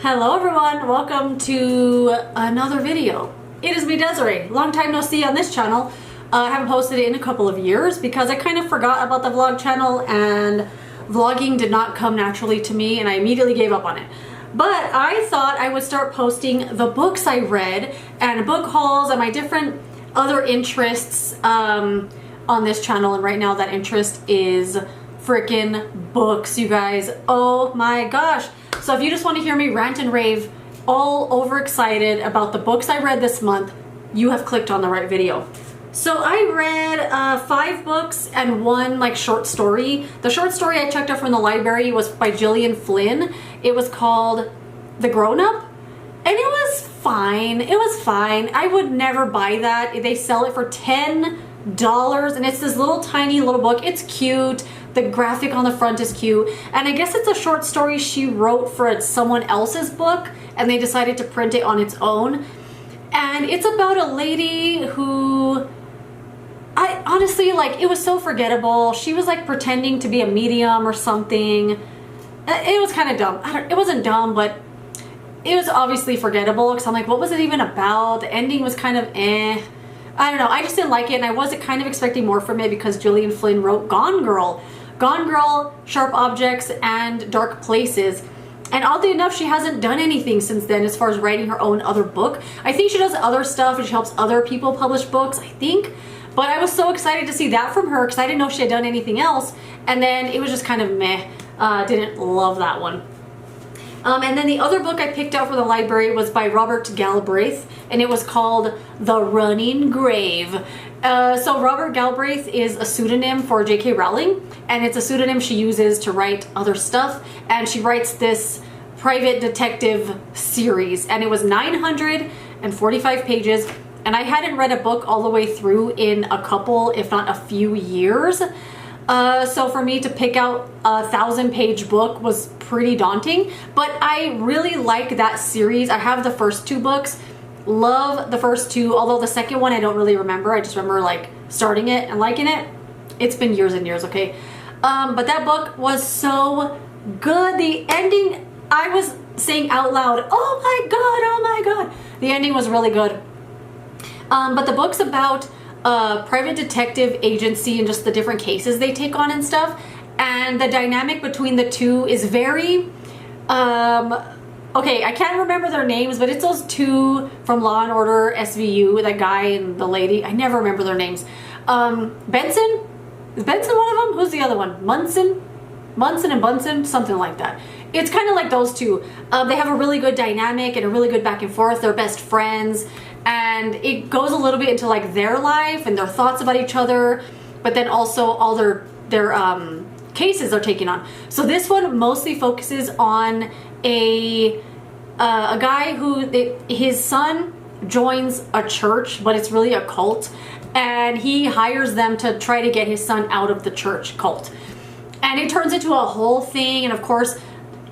Hello everyone, welcome to another video. It is me, Desiree. Long time no see on this channel. I haven't posted it in a couple of years because I kind of forgot about the vlog channel and vlogging did not come naturally to me and I immediately gave up on it. But I thought I would start posting the books I read and book hauls and my different other interests on this channel, and right now that interest is freaking books, you guys. Oh my gosh. So if you just want to hear me rant and rave all overexcited about the books I read this month, you have clicked on the right video. So I read 5 books and 1 short story. The short story I checked out from the library was by Gillian Flynn. It was called The Grown Up, and it was fine. It was fine. I would never buy that. They sell it for $10 and it's this little tiny little book. It's cute. The graphic on the front is cute, and I guess it's a short story she wrote for someone else's book and they decided to print it on its own. And it's about a lady who, I honestly, it was so forgettable. She was pretending to be a medium or something. It was kind of dumb. It wasn't dumb, but it was obviously forgettable because I'm like, what was it even about? The ending was kind of eh. I don't know. I just didn't like it, and I wasn't kind of expecting more from it because Gillian Flynn wrote Gone Girl. Gone Girl, Sharp Objects, and Dark Places. And oddly enough, she hasn't done anything since then as far as writing her own other book. I think she does other stuff and she helps other people publish books, I think. But I was so excited to see that from her because I didn't know she had done anything else. And then it was just kind of meh. Didn't love that one. And then the other book I picked out from the library was by Robert Galbraith, and it was called The Running Grave. So Robert Galbraith is a pseudonym for J.K. Rowling, and it's a pseudonym she uses to write other stuff, and she writes this private detective series, and it was 945 pages, and I hadn't read a book all the way through in a couple, if not a few years. So for me to pick out a 1,000-page book was pretty daunting, but I really like that series. I have the first 2 books, love the first 2, although the second one I don't really remember. I just remember starting it and liking it. It's been years and years, okay? But that book was so good. The ending, I was saying out loud, oh my god, oh my god. The ending was really good. But the book's about a private detective agency and just the different cases they take on and stuff, and the dynamic between the two is very okay, I can't remember their names, but it's those 2 from Law and Order SVU, that guy and the lady. I never remember their names. Benson? Is Benson one of them? Who's the other one? Munson and Bunsen, something like that. It's kind of like those 2. They have a really good dynamic and a really good back and forth. They're best friends, and it goes a little bit into their life and their thoughts about each other, but then also all their cases they're taking on. So this one mostly focuses on a guy who his son joins a church, but it's really a cult, and he hires them to try to get his son out of the church cult. And it turns into a whole thing, and of course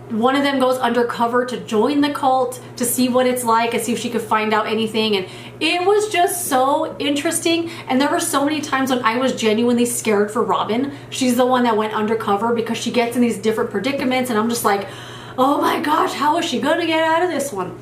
one of them goes undercover to join the cult to see what it's like and see if she could find out anything, and it was just so interesting. And there were so many times when I was genuinely scared for Robin. She's the one that went undercover because she gets in these different predicaments, and I'm just like, oh my gosh, how is she gonna get out of this one?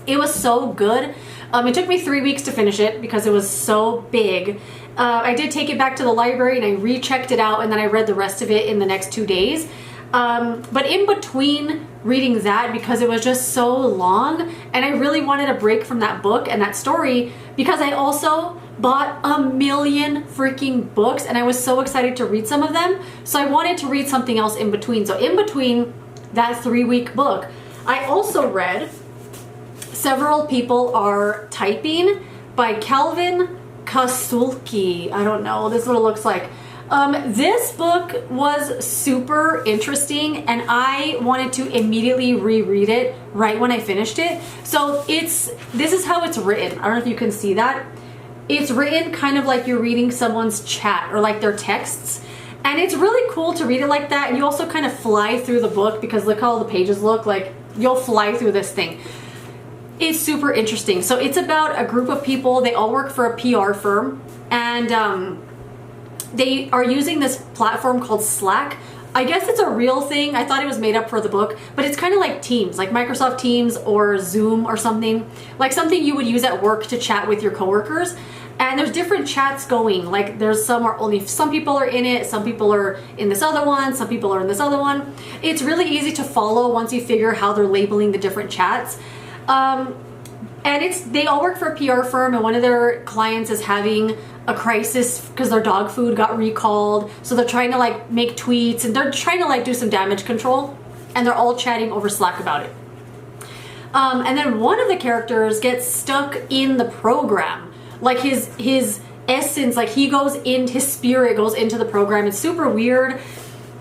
It was so good. It took me 3 weeks to finish it because it was so big. I did take it back to the library and I rechecked it out, and then I read the rest of it in the next 2 days. But in between reading that, because it was just so long and I really wanted a break from that book and that story, because I also bought a million freaking books and I was so excited to read some of them, so I wanted to read something else in between. So in between that 3-week book, I also read Several People Are Typing by Calvin Kasulki. I don't know, this is what it looks like. This book was super interesting and I wanted to immediately reread it right when I finished it. So this is how it's written. I don't know if you can see that. It's written kind of like you're reading someone's chat or their texts. And it's really cool to read it like that. And you also kind of fly through the book because look how all the pages look. You'll fly through this thing. It's super interesting. So it's about a group of people. They all work for a PR firm, and they are using this platform called Slack. I guess it's a real thing. I thought it was made up for the book, but it's kind of like Teams, like Microsoft Teams or Zoom or something. Like something you would use at work to chat with your coworkers. And there's different chats going. Like there's some where only some people are in it, some people are in this other one, some people are in this other one. It's really easy to follow once you figure how they're labeling the different chats. And they all work for a PR firm, and one of their clients is having a crisis because their dog food got recalled. So they're trying to like make tweets and they're trying to like do some damage control, and they're all chatting over Slack about it. And then one of the characters gets stuck in the program. Like his essence, like he goes in, his spirit goes into the program. It's super weird.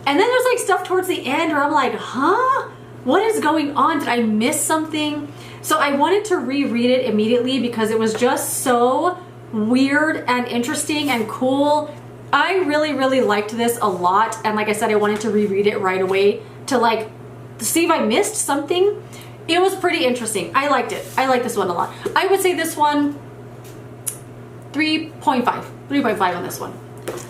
And then there's like stuff towards the end where I'm like, huh? What is going on? Did I miss something? So I wanted to reread it immediately because it was just so weird and interesting and cool. I really, really liked this a lot. And like I said, I wanted to reread it right away to like see if I missed something. It was pretty interesting. I liked it. I like this one a lot. I would say this one 3.5 on this one.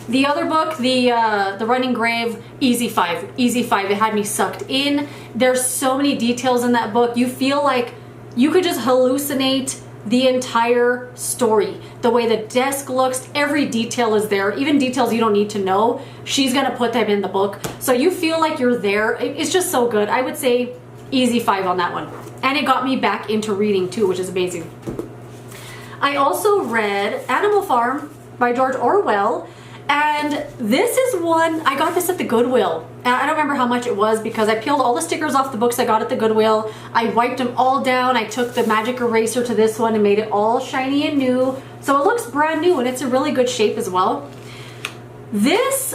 The other book, the Running Grave, easy 5. Easy 5. It had me sucked in. There's so many details in that book. You feel like you could just hallucinate the entire story. The way the desk looks, every detail is there. Even details you don't need to know, she's gonna put them in the book. So you feel like you're there. It's just so good. I would say easy 5 on that one. And it got me back into reading too, which is amazing. I also read Animal Farm by George Orwell, and this is one, I got this at the Goodwill. I don't remember how much it was because I peeled all the stickers off the books I got at the Goodwill. I wiped them all down. I took the magic eraser to this one and made it all shiny and new. So it looks brand new and it's in really good shape as well. This,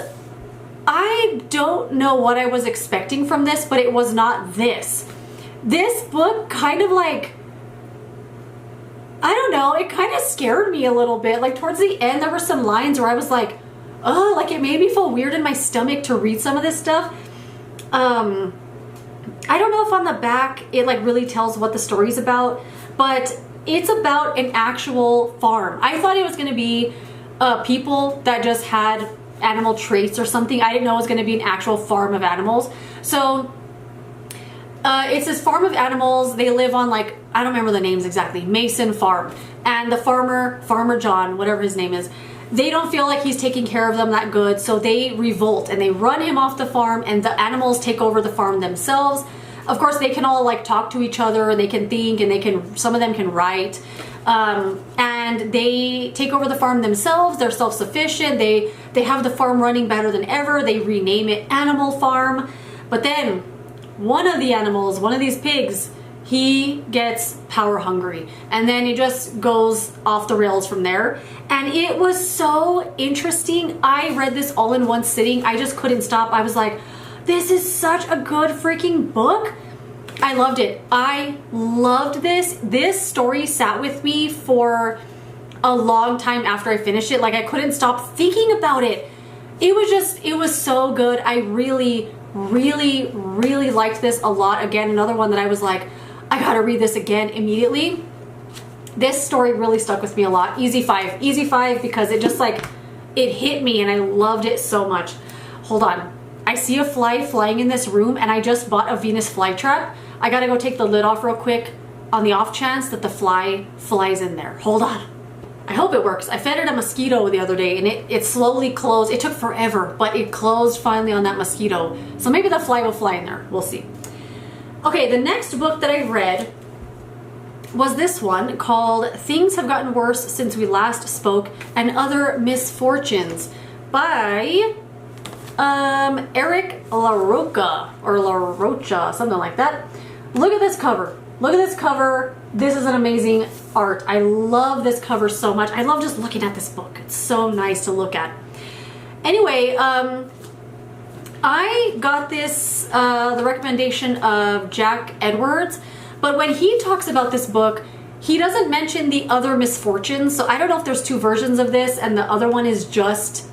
I don't know what I was expecting from this, but it was not this. This book kind of like, I don't know, it kind of scared me a little bit. Like towards the end, there were some lines where I was like, oh, like it made me feel weird in my stomach to read some of this stuff. I don't know if on the back it like really tells what the story's about, but it's about an actual farm. I thought it was going to be people that just had animal traits or something. I didn't know it was going to be an actual farm of animals. So it's this farm of animals. They live on like, I don't remember the names exactly, Mason Farm. And the Farmer John, whatever his name is, they don't feel like he's taking care of them that good. So they revolt and they run him off the farm, and the animals take over the farm themselves. Of course, they can all like talk to each other, and they can think, and some of them can write. And they take over the farm themselves. They're self-sufficient. They have the farm running better than ever. They rename it Animal Farm. But then one of the animals, one of these pigs, he gets power hungry, and then it just goes off the rails from there. And it was so interesting. I read this all in one sitting. I just couldn't stop. I was like, this is such a good freaking book. I loved it. I loved this. This story sat with me for a long time after I finished it. Like I couldn't stop thinking about it. It was so good. I really, really, really liked this a lot. Again, another one that I was like, I gotta read this again immediately. This story really stuck with me a lot. Easy 5. Easy 5 because it just like, it hit me and I loved it so much. Hold on. I see a fly flying in this room and I just bought a Venus flytrap. I gotta go take the lid off real quick on the off chance that the fly flies in there. Hold on. I hope it works. I fed it a mosquito the other day and it slowly closed. It took forever, but it closed finally on that mosquito. So maybe the fly will fly in there. We'll see. Okay, the next book that I read was this one called Things Have Gotten Worse Since We Last Spoke and Other Misfortunes by Eric LaRocca or LaRocha, something like that. Look at this cover. Look at this cover. This is an amazing art. I love this cover so much. I love just looking at this book. It's so nice to look at. Anyway, I got this, the recommendation of Jack Edwards, but when he talks about this book, he doesn't mention the other misfortunes. So I don't know if there's 2 versions of this and the other one is just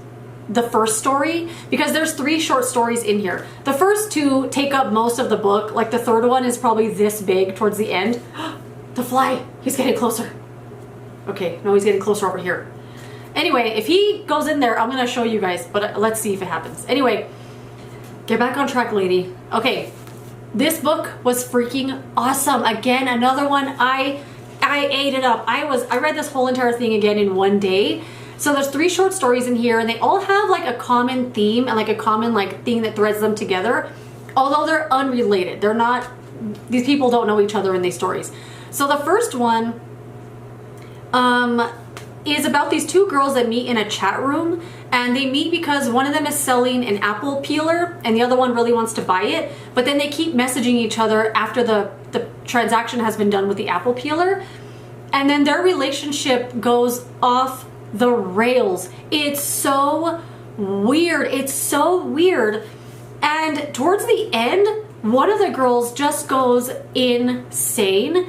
the first story, because there's 3 short stories in here. The first 2 take up most of the book. Like the third one is probably this big towards the end. The fly, he's getting closer. Okay, no, he's getting closer over here. Anyway, if he goes in there, I'm gonna show you guys, but let's see if it happens. Anyway, Get back on track, lady. Okay, this book was freaking awesome. Again, another one, I ate it up. I read this whole entire thing again in one day. So there's 3 short stories in here, and they all have like a common theme and like a common like thing that threads them together, although they're unrelated. They're not, these people don't know each other in these stories. So the first one is about these 2 girls that meet in a chat room, and they meet because one of them is selling an apple peeler and the other one really wants to buy it, but then they keep messaging each other after the transaction has been done with the apple peeler, and then their relationship goes off the rails. It's so weird. It's so weird. And towards the end, one of the girls just goes insane.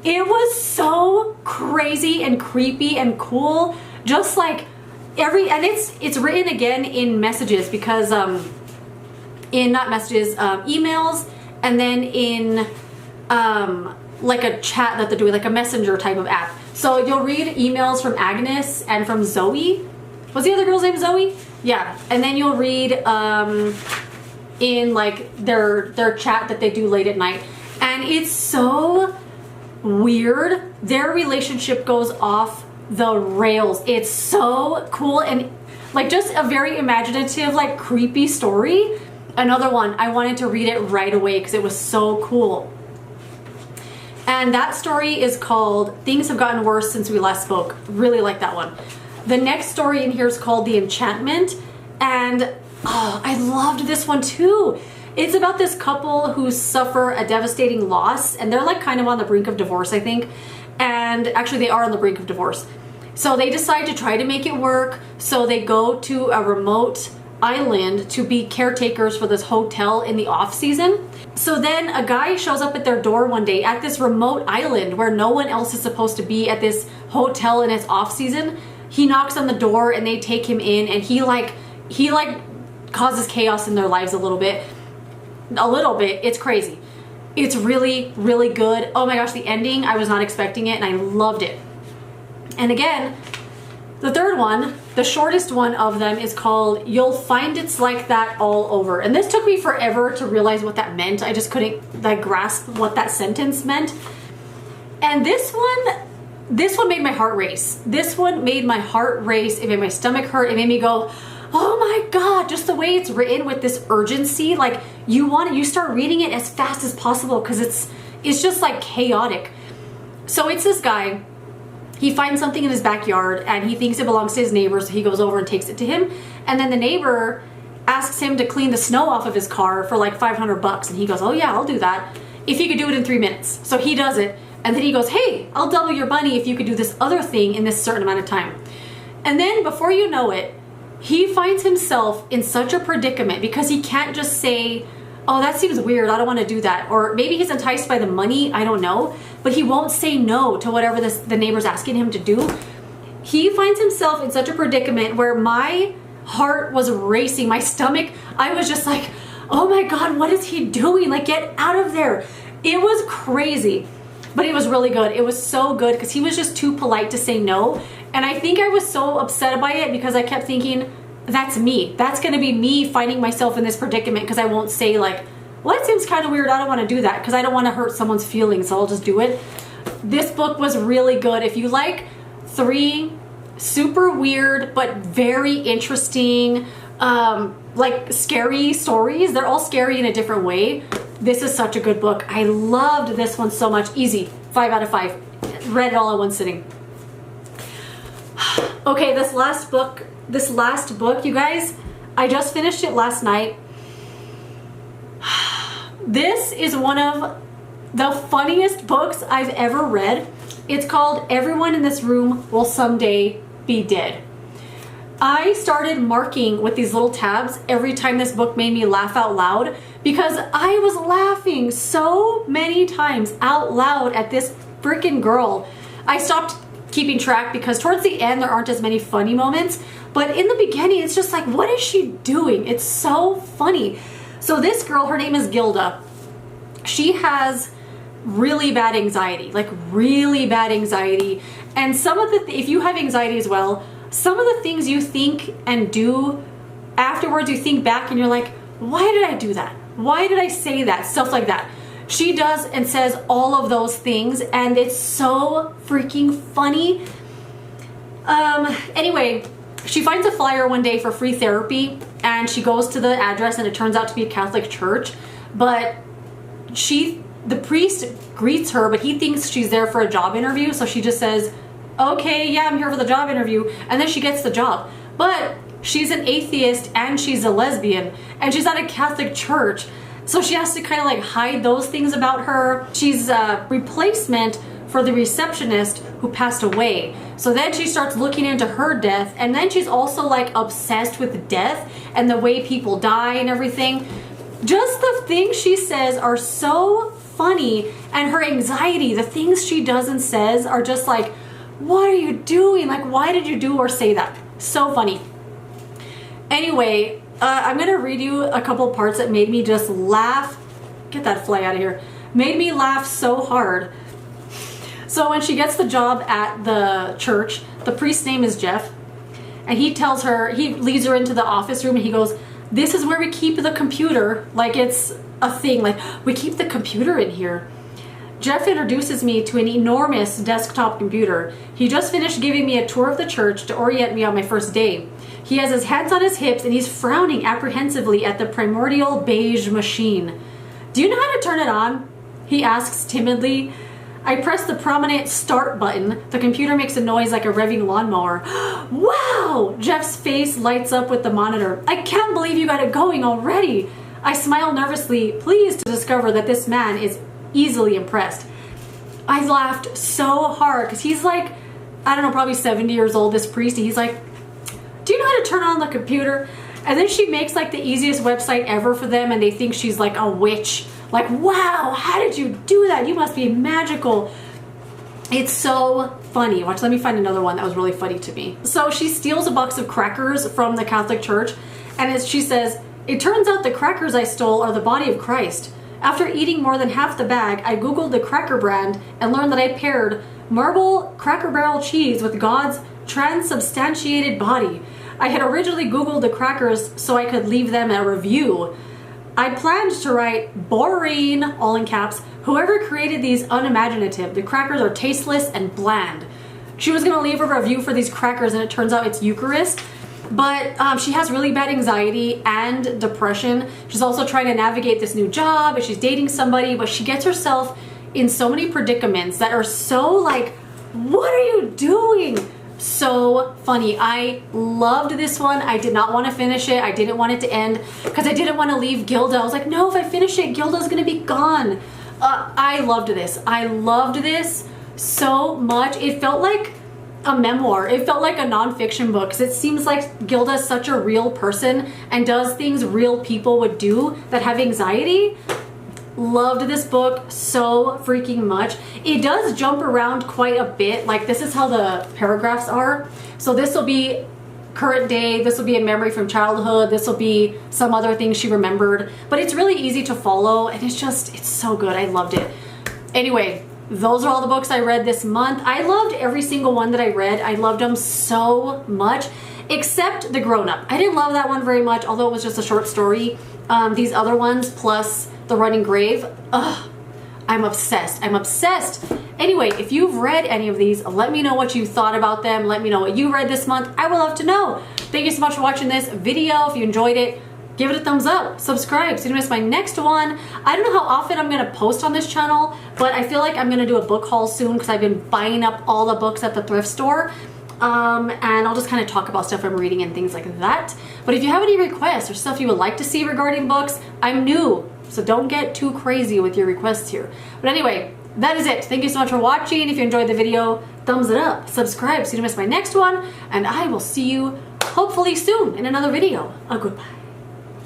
It was so crazy and creepy and cool. Just like and it's written again in messages, because in not messages, emails, and then in like a chat that they're doing, like a messenger type of app. So you'll read emails from Agnes and from Zoe. Was the other girl's name Zoe? Yeah. And then you'll read in like their chat that they do late at night. And it's so weird. Their relationship goes off the rails. It's so cool and like just a very imaginative, like creepy story. Another one, I wanted to read it right away because it was so cool. And that story is called Things Have Gotten Worse Since We Last Spoke. Really like that one. The next story in here is called The Enchantment, and I loved this one too. It's about this couple who suffer a devastating loss, and they're like kind of on the brink of divorce, I think. And actually they are on the brink of divorce. So they decide to try to make it work. So they go to a remote island to be caretakers for this hotel in the off season. So then a guy shows up at their door one day at this remote island where no one else is supposed to be at this hotel in its off season. He knocks on the door and they take him in, and he causes chaos in their lives a little bit. It's crazy. It's really, really good. Oh my gosh, the ending, I was not expecting it and I loved it. And again, the third one, the shortest one of them, is called You'll Find It's Like That All Over. And this took me forever to realize what that meant. I just couldn't like grasp what that sentence meant. And this one made my heart race. This one made my heart race. It made my stomach hurt. It made me go, oh my God, just the way it's written with this urgency. Like you start reading it as fast as possible because it's just like chaotic. So it's this guy. He finds something in his backyard and he thinks it belongs to his neighbor, so he goes over and takes it to him. And then the neighbor asks him to clean the snow off of his car for like $500. And he goes, oh yeah, I'll do that if you could do it in 3 minutes. So he does it. And then he goes, hey, I'll double your money if you could do this other thing in this certain amount of time. And then before you know it, he finds himself in such a predicament because he can't just say, oh, that seems weird, I don't want to do that. Or maybe he's enticed by the money, I don't know. But he won't say no to whatever the neighbor's asking him to do. He finds himself in such a predicament where my heart was racing, my stomach, I was just like, oh my God, what is he doing? Like, get out of there. It was crazy, but it was really good. It was so good because he was just too polite to say no. And I think I was so upset by it because I kept thinking, that's me. That's going to be me finding myself in this predicament because I won't say like, well, that seems kind of weird. I don't want to do that because I don't want to hurt someone's feelings, so I'll just do it. This book was really good. If you like 3 super weird but very interesting, like scary stories, they're all scary in a different way. This is such a good book. I loved this one so much. Easy. 5 out of 5. Read it all in one sitting. Okay, this last book, you guys, I just finished it last night. This is one of the funniest books I've ever read. It's called Everyone in This Room Will Someday Be Dead. I started marking with these little tabs every time this book made me laugh out loud because I was laughing so many times out loud at this freaking girl. I stopped keeping track because towards the end there aren't as many funny moments, but in the beginning it's just like, what is she doing? It's so funny. So this girl, her name is Gilda. She has really bad anxiety, like really bad anxiety. And some of if you have anxiety as well, some of the things you think and do afterwards, you think back and you're like, why did I do that? Why did I say that? Stuff like that. She does and says all of those things, and it's so freaking funny. Anyway, she finds a flyer one day for free therapy, and she goes to the address, and it turns out to be a Catholic church. But the priest greets her, but he thinks she's there for a job interview, so she just says, okay, yeah, I'm here for the job interview, and then she gets the job. But she's an atheist and she's a lesbian, and she's at a Catholic church, so she has to kind of like hide those things about her. She's a replacement for the receptionist who passed away. So then she starts looking into her death, and then she's also like obsessed with death and the way people die and everything. Just the things she says are so funny, and her anxiety, the things she does and says are just like, what are you doing? Like, why did you do or say that? So funny. Anyway, I'm gonna read you a couple parts that made me just laugh. Get that fly out of here. Made me laugh so hard. So when she gets the job at the church, the priest's name is Jeff, and he tells her, he leads her into the office room, and he goes, this is where we keep the computer. Like it's a thing, like we keep the computer in here. Jeff introduces me to an enormous desktop computer. He just finished giving me a tour of the church to orient me on my first day. He has his hands on his hips and he's frowning apprehensively at the primordial beige machine. Do you know how to turn it on? He asks timidly. I press the prominent start button. The computer makes a noise like a revving lawnmower. Wow! Jeff's face lights up with the monitor. I can't believe you got it going already. I smile nervously, pleased to discover that this man is easily impressed. I laughed so hard because he's like, I don't know, probably 70 years old, this priest, and he's like, do you know how to turn on the computer? And then she makes like the easiest website ever for them, and they think she's like a witch. Like, wow, how did you do that? You must be magical. It's so funny. Watch, let me find another one that was really funny to me. So she steals a box of crackers from the Catholic church, and as she says, it turns out the crackers I stole are the body of Christ. After eating more than half the bag, I googled the cracker brand and learned that I paired marble Cracker Barrel cheese with God's transubstantiated body. I had originally googled the crackers so I could leave them a review. I planned to write boring, all in caps, whoever created these unimaginative. The crackers are tasteless and bland. She was gonna leave a review for these crackers, and it turns out it's Eucharist. But she has really bad anxiety and depression. She's also trying to navigate this new job, and she's dating somebody, but she gets herself in so many predicaments that are so like, what are you doing? So funny. I loved this one. I did not want to finish it. I didn't want it to end because I didn't want to leave Gilda. I was like, no, if I finish it, Gilda's gonna be gone. I loved this. I loved this so much. It felt like a memoir. It felt like a nonfiction book because it seems like Gilda is such a real person and does things real people would do that have anxiety. Loved this book so freaking much. It does jump around quite a bit. Like, this is how the paragraphs are. So this will be current day, this will be a memory from childhood, this will be some other things she remembered, but it's really easy to follow, and it's so good. I loved it. Anyway, those are all the books I read this month. I loved every single one that I read. I loved them so much, except The Grown Up. I didn't love that one very much, although it was just a short story. These other ones, plus The Running Grave, I'm obsessed. I'm obsessed. Anyway, if you've read any of these, let me know what you thought about them. Let me know what you read this month. I would love to know. Thank you so much for watching this video. If you enjoyed it, give it a thumbs up, subscribe so you don't miss my next one. I don't know how often I'm gonna post on this channel, but I feel like I'm gonna do a book haul soon because I've been buying up all the books at the thrift store. And I'll just kind of talk about stuff I'm reading and things like that. But if you have any requests or stuff you would like to see regarding books, I'm new, so don't get too crazy with your requests here. But anyway, that is it. Thank you so much for watching. If you enjoyed the video, thumbs it up, subscribe so you don't miss my next one, and I will see you hopefully soon in another video. Goodbye.